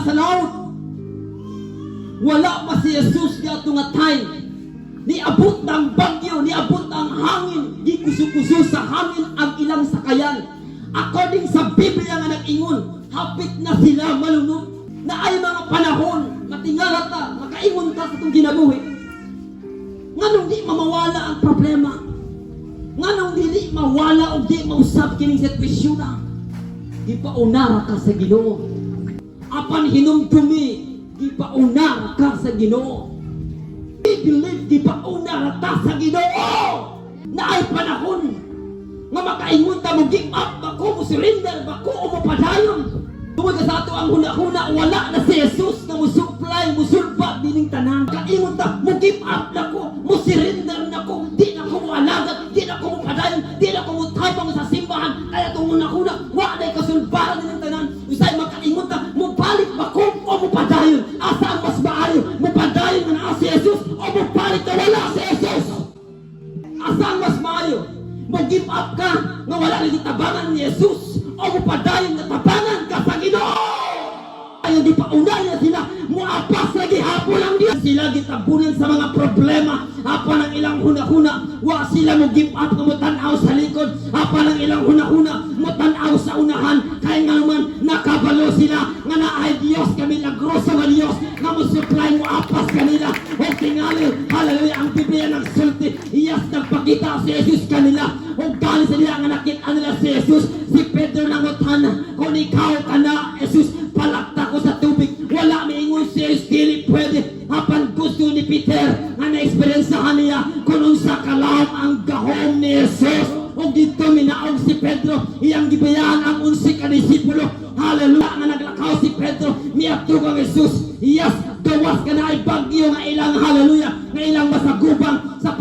sa laut. Wala pa si Jesus gato nga time. Niabot ng bagyo, niabot ang hangin, di kuso-kuso sa hangin ang ilang sakayan. According sa Biblia nga nag-ingon, hapit na sila malunod. Na ay mga panahon, matingala ta, makaingon ta sa itong ginabuhi. Nganong di mamawala ang problema? Nganong di mawala o di mausap kining sitwasyon na? Di pa unara ka sa Ginoo. Apan hinumdumi, di pa unara ka sa Ginoo. I believe di pa unara ta sa Ginoo. Na ay panahon nga makaingon ta mo give up bako mo surrender bako o mo padayon. Tungod sa ato ang huna-huna, wala na si Jesus na musupply, musulba dining tanan. Kaingon ta, mo give up na ko, mo surrender na ko, di na ko mo alagat, di na ko mo padayon, di na ko mo taipang sa simbahan. Kaya itong huna-huna, wala na kasulbaran dining tanan. Usay makaingon ta, mo balik ba ko o mo padayon? Asa ang mas maayo, mo padayon na naa si Jesus o mo balik na wala si Jesus? Asa ang mas maayo? Mo give up ka, nga wala na tabangan ni Jesus o mo padayon na tabangan ka sa Ginoo. Ayaw di pa unay na sila muapas lagi hapon lang diyan. Sila gitabunan sa mga problema. Hapon ang ilang huna-huna, wa sila mo give up nga mo tan-aw sa likod. Hapon ang ilang huna-huna, mo tan-aw sa unahan. Kaya nga naman nakabalo sila nga naay Dios kami lagroso nga Dios nga mo supply mo apas kanila. O tingali, hallelujah, ang Biblia nagsulti. Iyas nagpakita si Jesus kanila. O gali sa nila nga nakita nila si Jesus. Si Pedro nangutan, kung ikaw ka na, Jesus, palakta ko sa tubig. Wala miingon si Jesus, dili pwede. Hapan gusto ni Peter nga na-experiencehan niya kung unsa kalam ang gahom ni Jesus. O dito minaog si Pedro, iyang gibayaan ang 11 ka disipulo. Hallelujah, nga naglakaw si Pedro, miatog ang Jesus. Yes, gawas ka na ay bagyo nga ilang hallelujah, nga ilang masagubang sa